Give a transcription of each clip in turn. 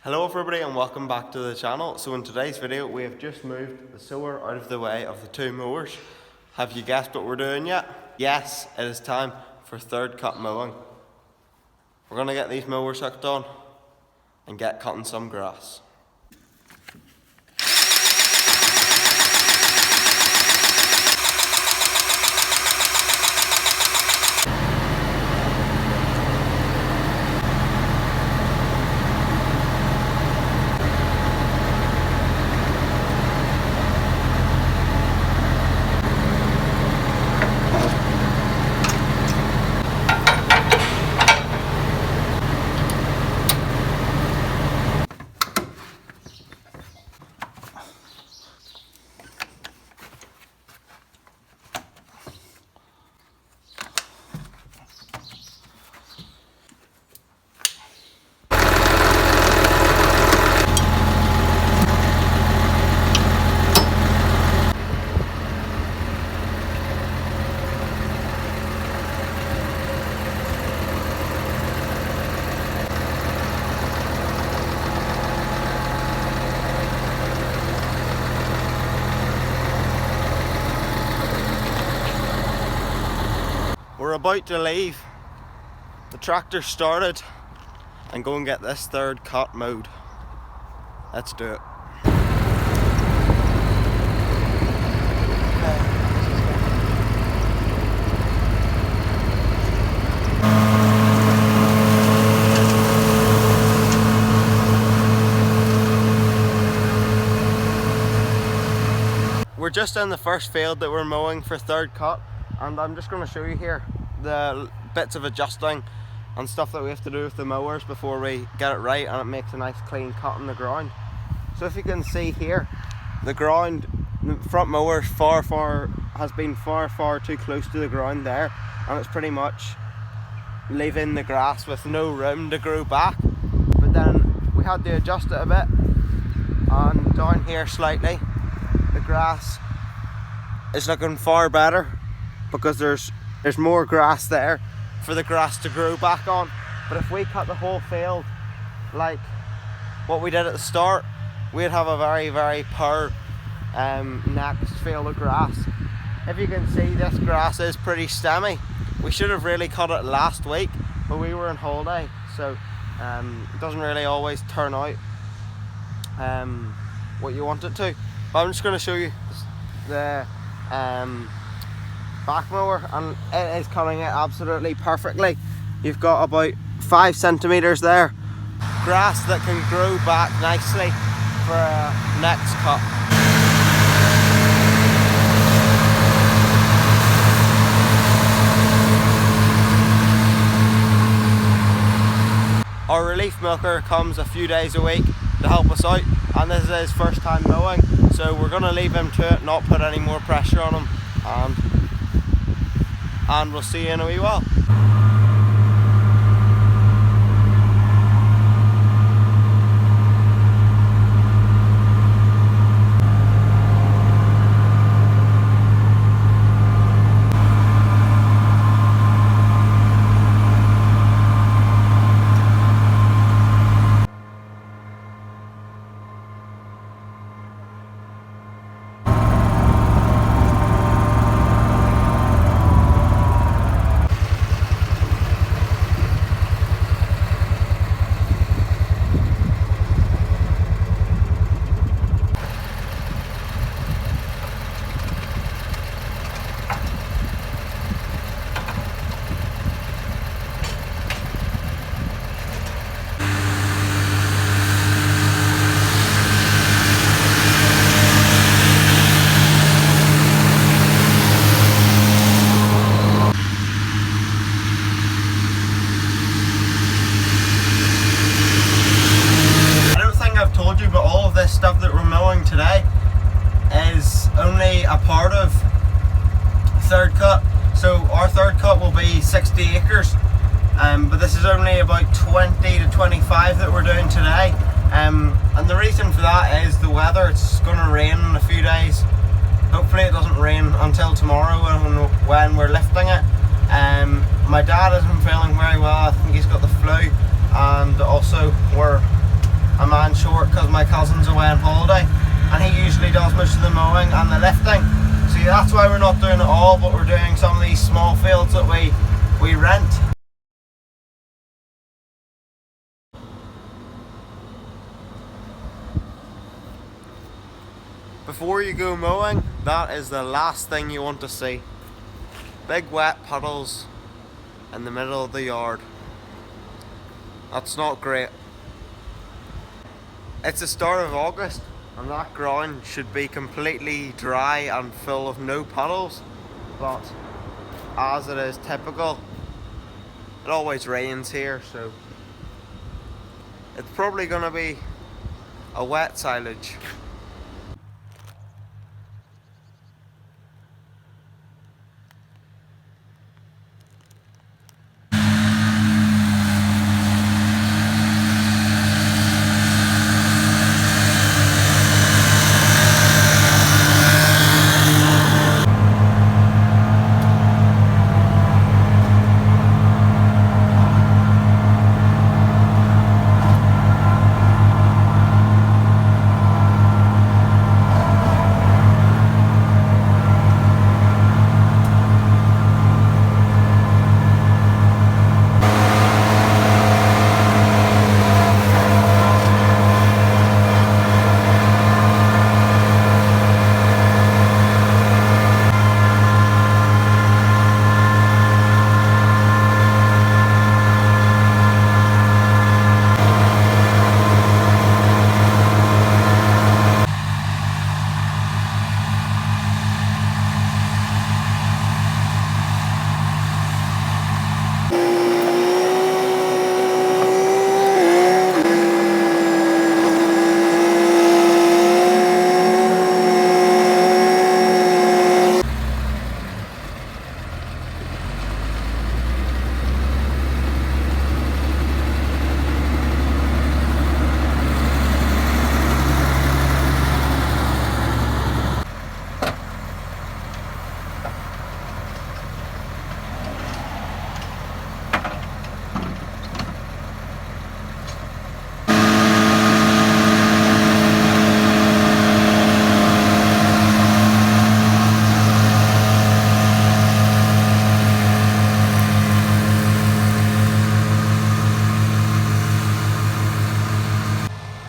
Hello everybody and welcome back to the channel. So in today's video we have just moved the sower out of the way of the two mowers. Have you guessed what we're doing yet? Yes, it is time for third cut mowing. We're going to get these mowers hooked on and get cutting some grass. We're about to leave. The tractor started and go and get this third cut mowed. Let's do it. We're just in the first field that we're mowing for third cut, and I'm just going to show you here the bits of adjusting and stuff that we have to do with the mowers before we get it right and it makes a nice clean cut in the ground. So if you can see here, the ground, the front mower has been far too close to the ground there, and it's pretty much leaving the grass with no room to grow back. But then we had to adjust it a bit, and down here slightly the grass is looking far better because there's more grass there for the grass to grow back on. But if we cut the whole field like what we did at the start, we'd have a very poor next field of grass. If you can see, this grass is pretty stemmy. We should have really cut it last week, but we were on holiday, so it doesn't really always turn out what you want it to. But I'm just going to show you the back mower, and it is cutting it absolutely perfectly. You've got about 5 centimeters there, grass that can grow back nicely for a next cut. Our relief milker comes a few days a week to help us out, and this is his first time mowing, so we're going to leave him to it, not put any more pressure on him, and we'll see you in a wee while. Stuff that we're mowing today is only a part of third cut. So our third cut will be 60 acres, but this is only about 20 to 25 that we're doing today, and the reason for that is the weather. It's going to rain in a few days. Hopefully it doesn't rain until tomorrow when we're lifting it. My dad isn't feeling very well. I think he's got the flu, and also I because my cousin's away on holiday and he usually does most of the mowing and the lifting. So that's why we're not doing it all, but we're doing some of these small fields that we rent. Before you go mowing, that is the last thing you want to see. Big wet puddles in the middle of the yard. That's not great. It's the start of August and that ground should be completely dry and full of no puddles, but as it is typical, it always rains here, so it's probably going to be a wet silage.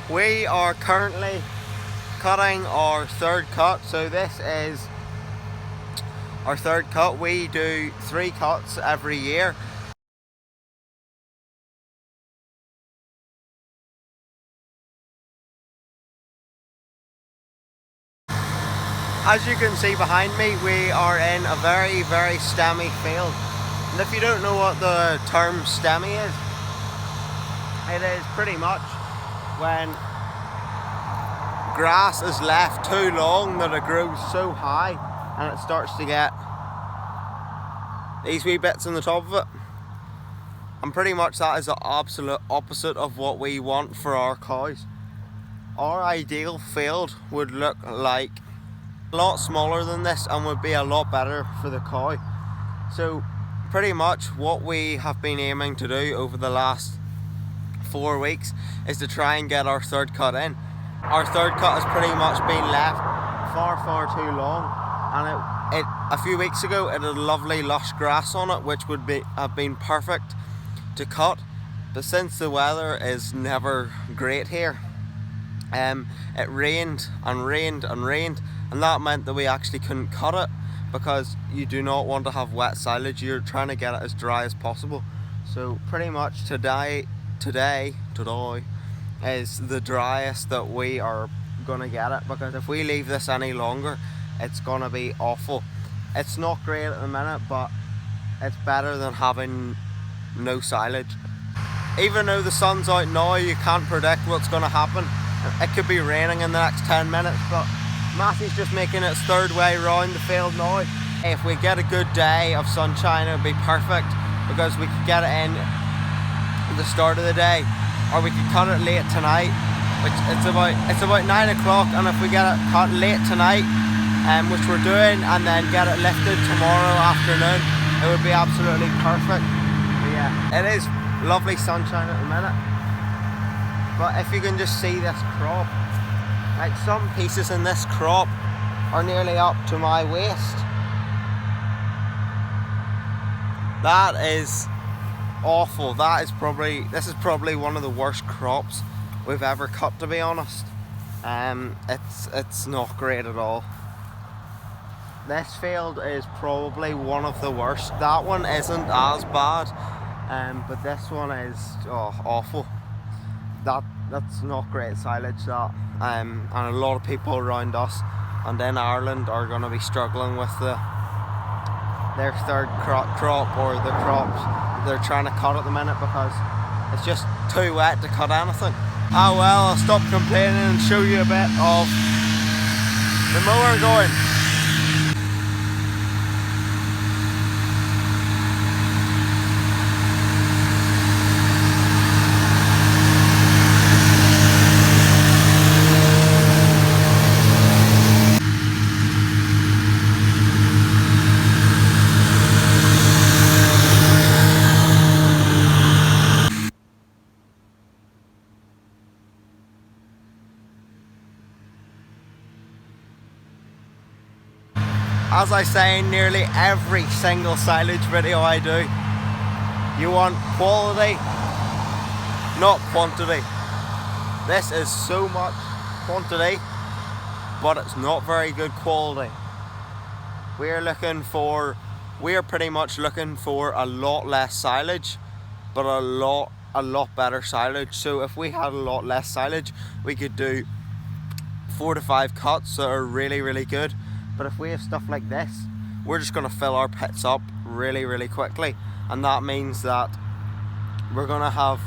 We are currently cutting our third cut, so this is our third cut. We do 3 cuts every year. As you can see behind me, we are in a very, very stemmy field. And if you don't know what the term stemmy is, it is pretty much when grass is left too long that it grows so high and it starts to get these wee bits on the top of it. And pretty much that is the absolute opposite of what we want for our cows. Our ideal field would look like a lot smaller than this and would be a lot better for the cow. So pretty much what we have been aiming to do over the last 4 weeks is to try and get our third cut in. Our third cut has pretty much been left far too long, and a few weeks ago it had lovely lush grass on it which would have been perfect to cut, but since the weather is never great here, it rained and rained and rained, and that meant that we actually couldn't cut it, because you do not want to have wet silage. You're trying to get it as dry as possible. So pretty much today is the driest that we are gonna get it, because if we leave this any longer it's gonna be awful. It's not great at the minute, but it's better than having no silage. Even though the sun's out now, you can't predict what's gonna happen. It could be raining in the next 10 minutes, but Matthew's just making its third way round the field now. If we get a good day of sunshine, it would be perfect, because we could get it in at the start of the day, or we could cut it late tonight, which it's about 9 o'clock, and if we get it cut late tonight, which we're doing, and then get it lifted tomorrow afternoon, it would be absolutely perfect. But yeah, it is lovely sunshine at the minute. But if you can just see this crop, like some pieces in this crop are nearly up to my waist. That is awful. This is probably one of the worst crops we've ever cut, to be honest. It's not great at all. This field is probably one of the worst. That one isn't as bad, but this one is awful. That's not great silage, that. And a lot of people around us and in Ireland are going to be struggling with their third crop, or the crops they're trying to cut at the minute, because it's just too wet to cut anything. Ah well, I'll stop complaining and show you a bit of the mower going. As I say in nearly every single silage video I do, you want quality, not quantity. This is so much quantity, but it's not very good quality. We're pretty much looking for a lot less silage, but a lot better silage. So if we had a lot less silage, we could do 4 to 5 cuts that are really, really good. But if we have stuff like this, we're just going to fill our pits up really, really quickly. And that means that we're going to have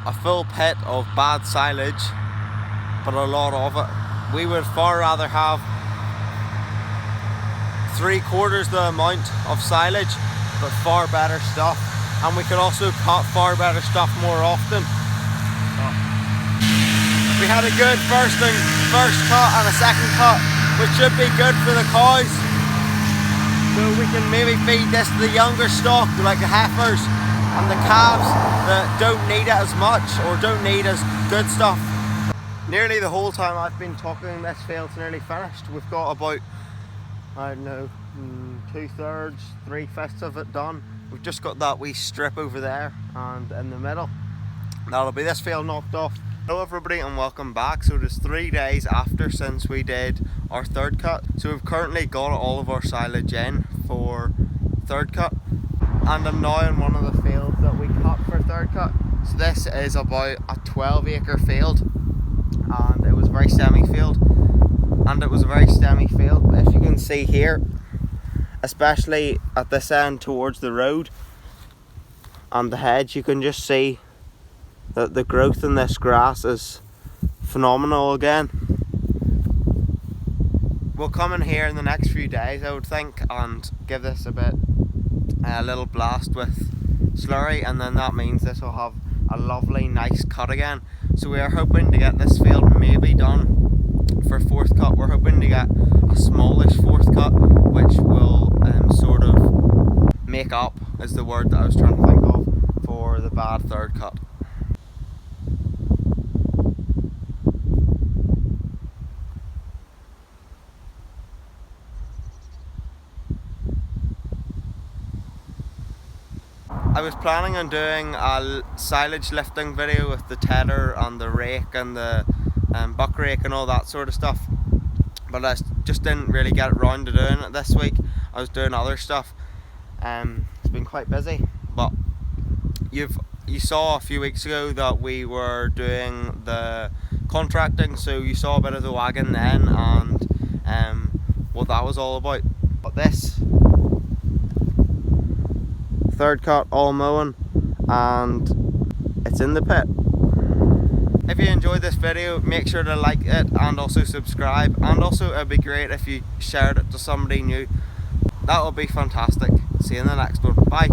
a full pit of bad silage, but a lot of it. We would far rather have 3/4 the amount of silage, but far better stuff. And we could also cut far better stuff more often. We had a good first cut and a second cut, which should be good for the cows. So we can maybe feed this to the younger stock, like the heifers and the calves that don't need it as much, or don't need as good stuff. Nearly the whole time I've been talking, this field's nearly finished. We've got about, I don't know, 2/3, 3/5 of it done. We've just got that wee strip over there and in the middle. That'll be this field knocked off. Hello everybody and welcome back. So it is 3 days after since we did our third cut. So we've currently got all of our silage in for third cut, and I'm now in one of the fields that we cut for third cut. So this is about a 12-acre field, and it was a very stemmy field. But if you can see here, especially at this end towards the road and the hedge, you can just see that the growth in this grass is phenomenal again. We'll come in here in the next few days, I would think, and give this a little blast with slurry, and then that means this will have a lovely nice cut again. So we are hoping to get this field maybe done for fourth cut. We're hoping to get a smallish fourth cut, which will sort of make up, is the word that I was trying to think of, for the bad third cut. I was planning on doing a silage lifting video with the tedder and the rake and the buck rake and all that sort of stuff, but I just didn't really get around to doing it this week. I was doing other stuff. It's been quite busy, but you saw a few weeks ago that we were doing the contracting, so you saw a bit of the wagon then and what that was all about. But this third cut, all mowing, and it's in the pit. If you enjoyed this video, make sure to like it and also subscribe, and also it'd be great if you shared it to somebody new. That would be fantastic. See you in the next one. Bye.